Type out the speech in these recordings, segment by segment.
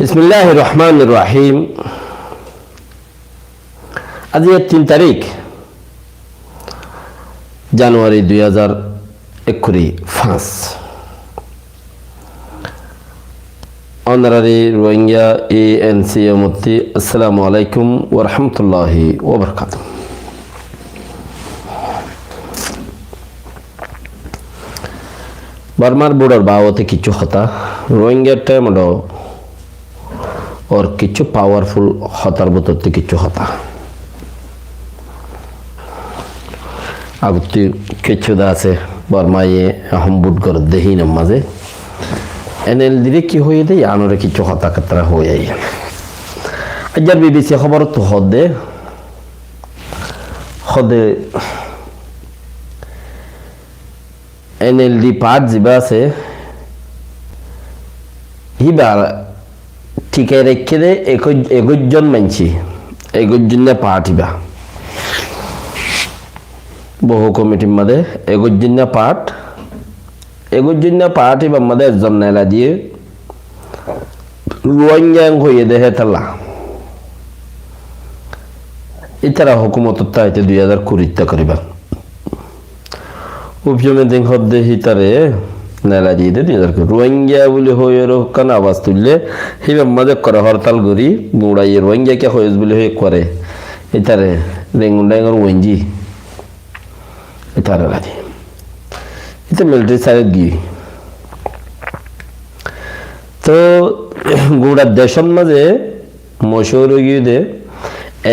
বিসমিল্লাহির রহমানির রহিম। আজকে 3 তারিখ জানুয়ারি 2021 অনারারি রোহিঙ্গা ANC মুফতি আসসালামু আলাইকুম ওয়া রাহমাতুল্লাহি ওয়া বারাকাতুহু। বার্মার বর্ডার বাওতে কিছু হতা রোহিঙ্গা টাইমডো और किच्छु पावरफुल हतार बतरते किच्छु हता आगुती किच्छु दासे बर्माये हम बुट कर देही न मजे एनएल दिरे की होये दे यानोरे किच्छु हता कतरा होये ये अजर बीबीसी खबर तो हदे एनएलडी पार्ट जिबा से ही बार ठीक है रेखे दे एगुजन मंची एगुजन ने पार्टी बा बहु कमिटी मदे एगुजन ने पार्टी बा मदे जमने ला दिए रोहिंग्या को ये दे है तला इतना हुकूमत उत्ता है 2020 तक करीबा उपयोग में देख दे ही तरह नेला जी दे रोहिंग्या बोले हो ये रोकन आवाज तुल्ले ही में मदद कर हड़ताल गरी मुड़ा ये रोहिंग्या क्या हो इस बोले हो एक करे इतारे रेंगुंडा और वंजी इतारे लाजी इतने मिलिट्री साइड गी तो गुड़ा देशम मजे मशहूर हो गई दे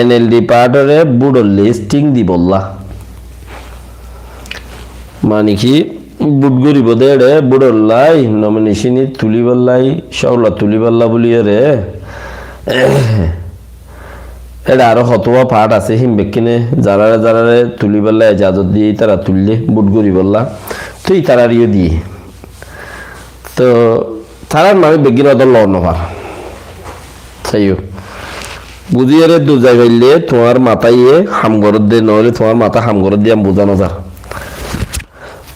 NLD पार्टरे बुड़ो लिस्टिंग दी बोला मानी की बुटगुरी बदेड़े बुड़ल्लाई नॉमिनेशन तुलिबल्लाई शाउला तुलिबल्ला बोलिए रे एड़ा आरो हतवा पार्ट আছে হিম বেকিনে জারারে তুলিবল্লা ইজাজত দিয়ে তারা তুললে বুটগুরি বল্লা তুই তারারিও দিয়ে তো তারার মানে বেগিন অদল লনভার তাইও বুঝিয়ে রে দু জায়গাইলে তোমার মাথায় হামগরদ দে নলে তোমার মাথা হামগরদ দিয়ে বুঝানো যা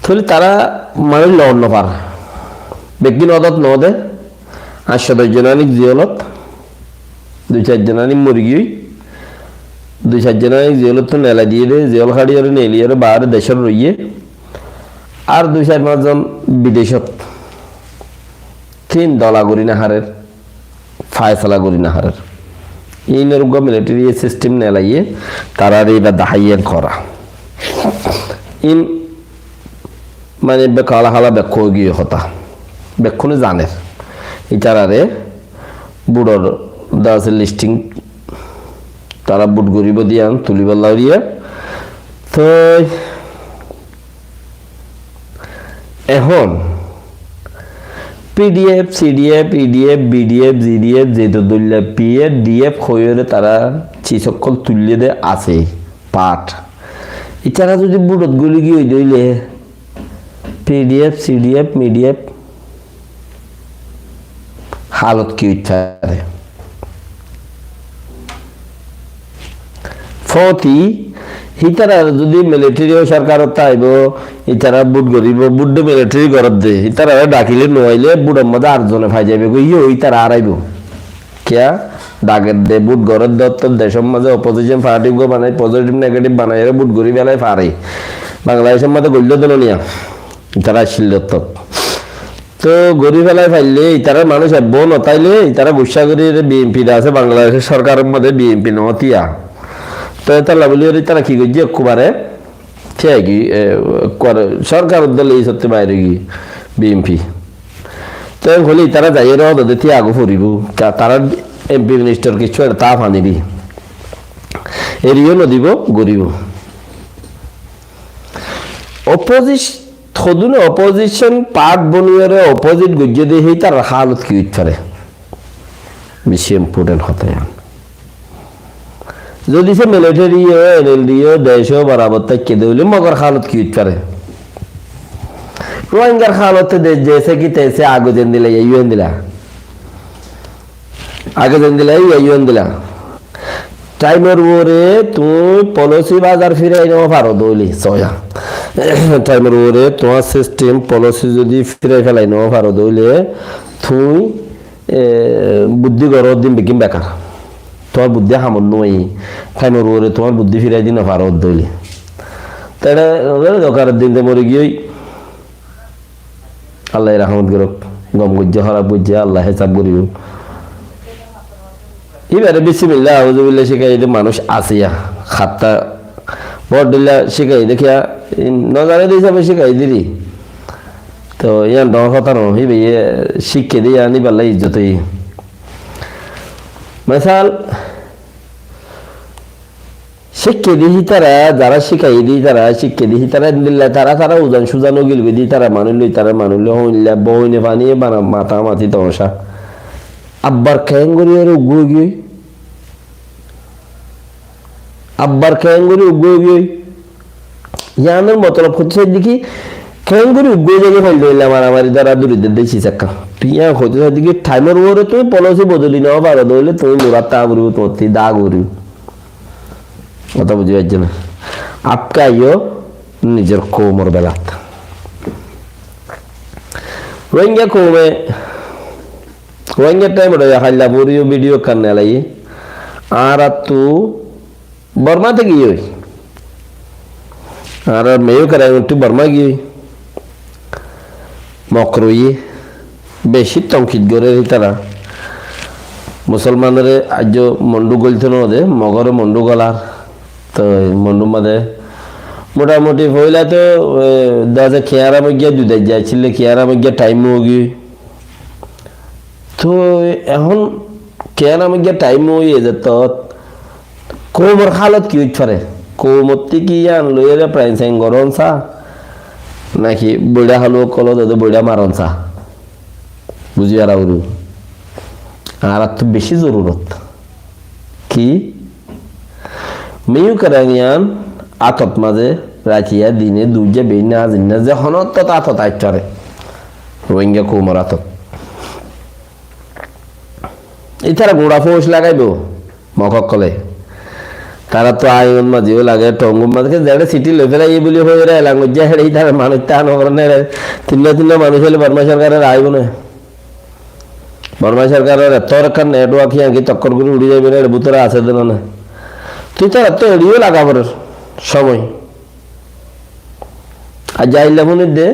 थोड़ी तारा मारे लौट न पार बेकिन अदत न दे आज 27 जनानी जियलत 2-4 जनानी मुर्गी 2-4 जनानी जियलत तो नेला दिए दे जियल खाड़ी और नेली और बाहर देशर रहिए और 2-4 जन विदेशत 3 डॉलर गुरी ना हारे फायसला गुरी ना हारे इन रुगा मिलिट्री सिस्टम नेला ये तारा रे बदाहिए खरा इन মানে বেকালা হালা বেক্ষ গিয়ে হতা বেক্ষণে জানে ইতারারে বুড়োর দাসের লিস্টিং তারা বুট গরিব দিয়ান তুলিবাল্লা দিয়ে তো এখন PDF CDF IDF BDF GDF যেটা দলিয়া পিএফ ডিএফ হয়ে তারা চিসকল তুলিয়ে দে আছে পাঠ ইতারা যদি বুড়ত গলি গিয়ে দইলে पीडीएफ सीडीएफ मीडीएफ हालत की इच्छा फोती हितारा যদি মিলিটারি সরকার তাইব ইতারা বুট গরিব বুট মিলিটারি গরব দে ইতারা ডাকিলে নইলে বুড়র মধ্যে আরজনে ফাই যাবে কইও ইতারা আরাইব কিয়া ডাকের দে বুট গরব দত্ত দেশের মধ্যে অপোজিশন পার্টি গো বানাই পজিটিভ নেগেটিভ বানাই বুট গরিব বেলায় পারে বাংলাদেশের মধ্যে গল্য দলনিয়া তারা শিল্লত তো গরিব ফেলায় ফাইলে তারা মানুষ বোন তাইলে তারা গুসা করি বিএনপি আছে বাংলাদেশের সরকারের মধ্যে বিএনপি নতিয়া তো তারা বলি তারা কি করছে একবারে ঠিক সরকার দল এই সত্যি বাইরে গিয়ে বিএনপি তো হলে তারা যাই রদ দিতে আগু ফুরিব তারা এমপি মিনিস্টার কিছু তা ফানিবি এরিও নদিব গরিব অপোজিশন পার্ট বনিয়ে অপোজিট গুজে দিয়ে ही তার হালত কি উঠছে বেশি ইম্পর্টেন্ট হতে যদি সে মিলিটারি এনএলডি দেশ বরাবর থেকে দিলে মগর হালত কি উঠছে রোহিঙ্গার হালত जैसे कि तैसे आगे दिन दिला यूएन दिला आगे दिन दिला यूएन दिला टाइमर वोरे तू पॉलिसी बाजार फिरे नो पारो दोली सोया टाइमर वोरे तो सिस्टम पॉलिसी जदी फिरे फेलाई नो पारो दोले তুই বুদ্ধি গড় দিন বেকিম বেকার তোমার বুদ্ধি হামন নই খাইমর ওরে তোমার বুদ্ধি ফিরাই দিন পারো দইলে তাহলে দরকারের দিন মরে গিয়ে আল্লাহ রহমত গরক গম গুজ্জ হরা বুঝছে আল্লাহ হেসাব করিব এবারে বিসমিল্লাহ আউযুবিল্লাহ শিখাই মানুষ আসিয়া খাত্তা বড়দিল্লা শিখাই দেখিয়া নজারে হিসাবে শিখাই দিলি তো ইয়ান ডর কথা নো হিবে শিখে দিয়ে আনি পাল্লা ইজ্জতই মেসাল শিখে দিহি তারা যারা শিখাই দিই তারা শিখে দিহি তারা দিল্লা তারা উজান সুজানো গিলবে দি তারা মানুল্য হইলা বইনে পানিয়ে বানা মাথা মাথি তমসা আব্বার খেঙ্গুরি আর উগ্র গিয়ে আব্বার খেঙ্গুরি উগ্র গিয়ে ইয়ানের মতলব হচ্ছে দেখি খেঙ্গুরি উগ্র জায়গায় ফেল দিলে মারামারি দ্বারা দূরিদের দিয়েছি চাক্কা তুই ইয়া হতে দিকে টাইমের ওরে তুমি পলিসি বদলি নেওয়া পারো দইলে তুমি মোরার তা করবো তোমার দা করবো কথা বুঝি পারছি না আপকাইও নিজের কৌমর বেলাত রোহিঙ্গা কৌমে রোহিঙ্গা টাইম হাল্লা বড়িও ভিডিও কান্নে লাই আর তু বর্মা থেকে গিয়ে আর মেয়েও করাই একটু বর্মা গিয়ে মকরই বেশি তংকিত গড়ে তারা মুসলমানের আজ মন্ডু গলতে নদে মগরে মন্ডু গলার তো মন্ডু মাদে মোটামুটি হইলা তো দাদা খেয়ারা মগিয়া দুধে যাইছিল খেয়ারা মগিয়া টাইম হগি তো এখন খেয়ারা মগিয়া টাইম হয়ে যেত কোমর হালত কি হইতে পারে কোমরটি কি আন লইলে প্রাইন সাইন গরম চা নাকি বইডা হালুয়া কলো দাদা বইডা মারন চা বুঝি আর আর তো বেশি জরুরত কি মেয়ু করাঙ্গিয়ান আতত মাঝে রাখিয়া দিনে দুইজে বেইনা আজিনা যে হনত আতত আইতরে রোহিঙ্গা কোমর আতত এছাড়া গোড়া ফৌস লাগাইব মকক কলে তারা তো আইন মাঝেও লাগে টঙ্গুম মাঝে যেটা সিটি লই ফেলাই এই বলি হয়ে রে লাঙ্গুজা হেড়েই তার মানুষ তা নগরনে তিনটা মানুষ হলে বর্মা সরকারের আইব না বর্মা সরকারের এত রকম নেটওয়ার্ক কি তক্কর করে উড়ে যাবে না ভিতরে আছে দেন না তুই তো এত এড়িও লাগাবার সময় আর যাইলে মনে দে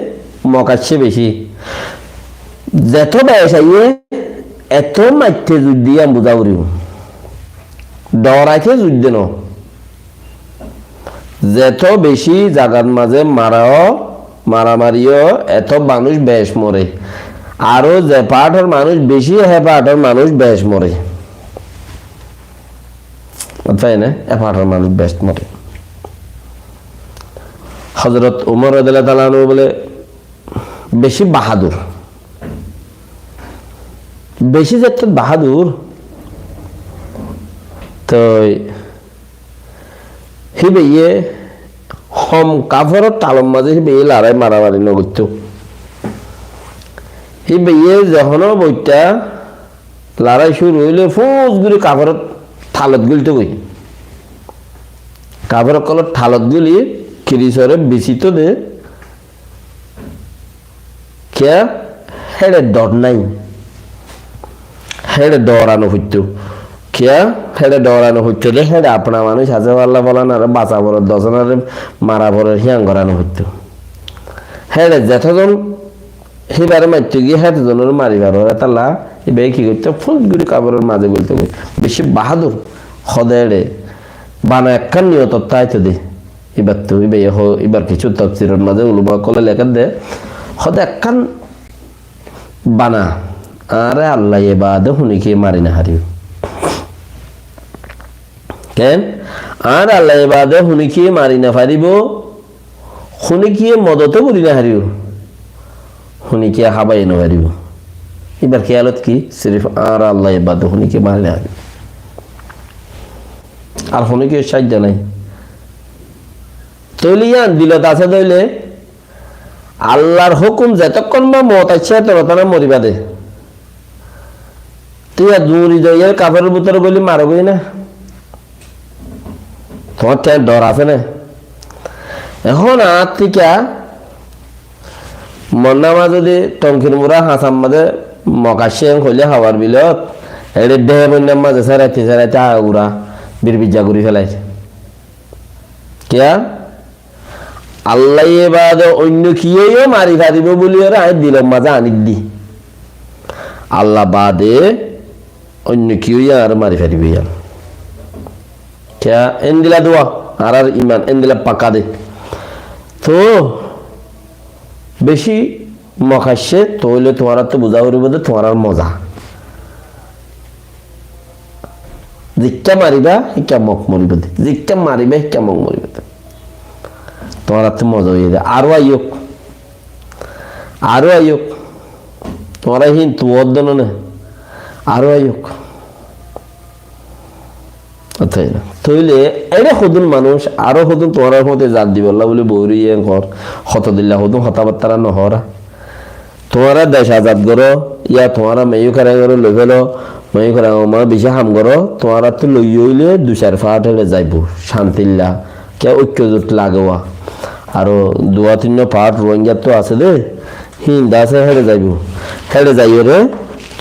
মকাচ্ছে বেশি যেত বয়স আইয়ে এত মাইতে যুদ্ধ আমি বুঝা করিব ডরাইতে যুদ্ধ ন যেত বেশি জাগার মাঝে মারামারিও এত মানুষ বেশ মরে আরো যে পাঠর মানুষ বেশি হে পাঠর মানুষ বেশ মরে তাই না এ পাঠর মানুষ বেশ মরে হযরত উমর রাদিয়াল্লাহু তাআলা আনহু বলে বেশি বাহাদুর বেশি যত বাহাদুর তো হিবে ইয়ে হম কাফরত তালম মাঝে হিবে লড়াই মারামারি নগত্য হিবে ইয়ে যখন বইটা লড়াই শুরু হইলে ফোঁস গুলি কাফরত থালত গুলিতে কই কাফর কলত থালত গুলি কিরিসরে বিচিত দে কে হেড়ে ডর নাই হেড়ে ডরানো হইতো কে হেড়ে ডরানো হইতো রে হেড়ে আপনা মানুষ আছে আল্লাহ বলান আর বাঁচা বড় দশনার মারা বড় হিয়াং করানো হইতো হেড়ে যেতজন হিবারে মারতে গিয়ে হেতজনের মারিবার তাল্লা এবার কি করতো ফুলগুলি কাপড়ের মাঝে বলতে বেশি বাহাদুর হদেড়ে বানা একখান নিয়ত তাইতে দে এবার তো এবার কিছু তফসিরের মাঝে উলুমা কলে লেখা দে হদে একখান বানা আরে আল্লাহ এবাদে হুনিকে মারি না হারিও কেন আর আল্লাহ এবাদে হুনিকে মারি না পারিব হুনিকে মদতে করি না হারিও হুনিকে হাবাই না পারিব এবার খেয়ালত কি সিরিফ আর আল্লাহ এবাদে হুনিকে মারি না হারিব আর হুনিকে সাহায্য নাই তৈলিয়ান দিলত আছে দইলে আল্লাহর হুকুম যতক্ষণ বা মত আছে ততক্ষণ মরিবা দে তুই আর দূরি যাইয়ের কাপড়ের ভিতরে বলি মারবই না তোমার কেন ডর আছে না এখন আর থেকে মন্নামা যদি টঙ্কির মুরা হাসাম মাঝে মকাশে হইলে হওয়ার বিলত এদের দেহে বন্যার মাঝে সারাইতে উড়া বিরবিজা ঘুরি ফেলাইছে কিয়া আল্লাহ এবার অন্য কিয়েও মারি ফারিব বলি ওরা আই দিলাম মাঝে আনি দি আল্লাহ বাদে অন্য কিউ আর মারি ফারিব ইয়ার কিয়া এন্দিলা দোয়া আর ইমান এন্দিলা পাকা দে তো বেশি মকাশে তৈলে তোমার তো বোঝা করিব যে তোমার মজা জিক্কা মারিবা শিক্ষা মক মরিব দে জিক্কা মারিবা শিক্ষা মক মরিব দে তোমার তো মজা হয়ে যায় আরো আয়োক তোমরা হিন তোমার দন না আরো আয়োক তৈলে এনে সদুন মানুষ আরো সদুন তোমার মতে জাত দিব বলে বৌরি ঘর হত দিল্লা সদুন হতাবার্তারা নহরা তোমারা দেশ আজাদ করো ইয়া তোমারা মেয়ু খারা করো লই ফেলো মেয়ু খারা আমার বেশি হাম করো তোমারা তো লই হইলে দুচার ফাট হলে যাইব শান্তিল্লা কে ঐক্য জোট লাগোয়া আর দুয়া তিন পাট রোহিঙ্গা তো আছে দে হিন্দা আছে হেরে যাইব রে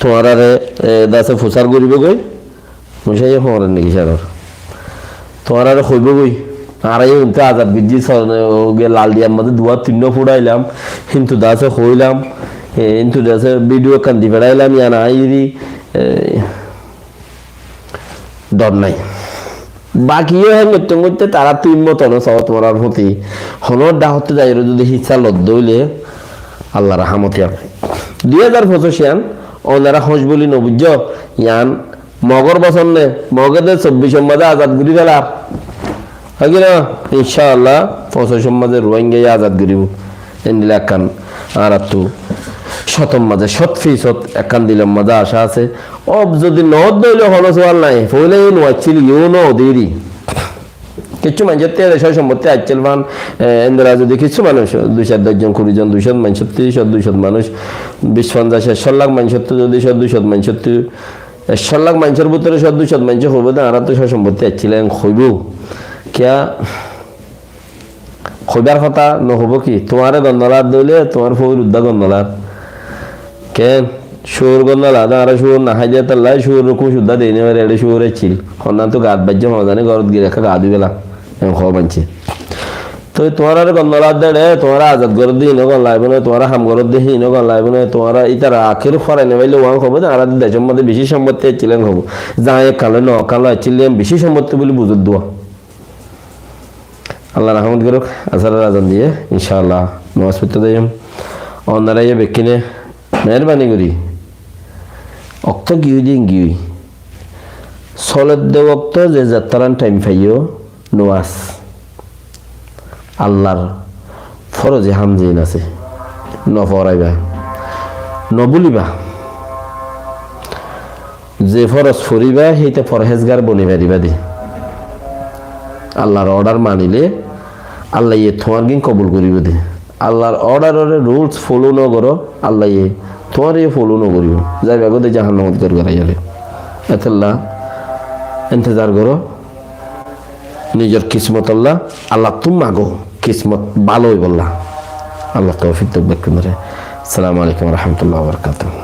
তোমার দাসে ফুসার করিব গই মশাই হমার নাকি সার তোমার আর হইব গই আর এই আজাদ বিজি লাল দিয়ার মধ্যে দুয়া তিন ফুড়াইলাম কিন্তু দাসে হইলাম কিন্তু দাসে ভিডিও কান্দি ফেড়াইলাম ইয়া না ডর নাই বাকিও হ্যাঁ করতে তারা তুই মতন সহ তোমার প্রতি হনর ডাহতে যাই যদি হিসা লদ্দ হইলে আল্লাহ রাহামতি আর 2025 ওনারা হস বলি নবুজ ইয়ান মগর বছর নে মগদের 24 মাঝে আজাদ গুলি ফেলা হয় না ইনশাআল্লাহ 25 মাঝে রোহিঙ্গা আজাদ করিব এন্দিলা কান আর তো শতম মাঝে 100% একান দিলাম মাঝে আশা আছে অব যদি নদ দইলে হলো সওয়াল নাই ফলে নোয়াচ্ছিল ইউ নো দেরি কিছু মানুষের তেরে সয় সম্পত্তি আইছিল ভান এন্দ্রা যদি কিছু মানুষ 210 জন 20 জন 200 মানুষ 200 মানুষ 20-50 100 লাখ মানুষ যদি 200 মানুষ 100 লাখ মানুষের ভিতরে 200 মানুষ হইব না আর তো সয় সম্পত্তি আইছিলেন হইব কিয়া হইবার কথা নহব কি তোমারে গন্ডলার দইলে তোমার ফৌর উদ্দা গন্ডলার কেন সুর গন্ডলা আর সুর না হাই দিয়ে তাল্লাই সুর রকম সুদ্ধা দিয়ে নেবে রেডি সুরে ছিল হন্না তো গাত বাজ্য মজানে ঘরত গিয়ে রেখা গা দিবেলা খাওয়া মানছে তো তোমার আর গন্ডলার দেড়ে তোমার আজাদ গরত দিয়ে ইনো গন লাইব না তোমার হাম গরত দিয়ে ইনো গন লাইব না তোমার ইতার আখের ফরাই নেবাইলে ওয়াং হবো না আর দেশের মধ্যে বেশি সম্পত্তি ছিলেন হবো যাই কালো ন কালো ছিলেন বেশি সম্পত্তি বলে বুঝত দোয়া আল্লাহ রহমত করুক আসার আজান দিয়ে ইনশাআল্লাহ নমাজ পড়তে যাইম অন্যারা বেকিনে মেহরবানি করি অক্ত গিয়ে দিন গিয়ে সলের দেব অক্ত যে যাত্রান টাইম পাইও নোয়াজ আল্লাহর ফরজে হামজিন আছে নফরাইবা নবুলিবা যে ফরজ ফরিবা সেইটা ফরহেজগার বনি পারিবা দি আল্লাহর অর্ডার মানিলে আল্লাহ ইয়ে তোমার গিন কবুল করিব দে আল্লাহর অর্ডারের রুলস ফলো ন করো আল্লাহ ইয়ে তোমার ইয়ে ফলো ন করিব যাই বাগদে জাহান্নামত করাই গেলে এতল্লাহ ইন্তজার করো নিজের কিসমত আল্লাহ আল্লাহ তুমি মাগো কিসমত ভালোই বললা আল্লাহ তৌফিক দেখ আসসালামু আলাইকুম ওয়া রাহমাতুল্লাহি ওয়া বারাকাতুহু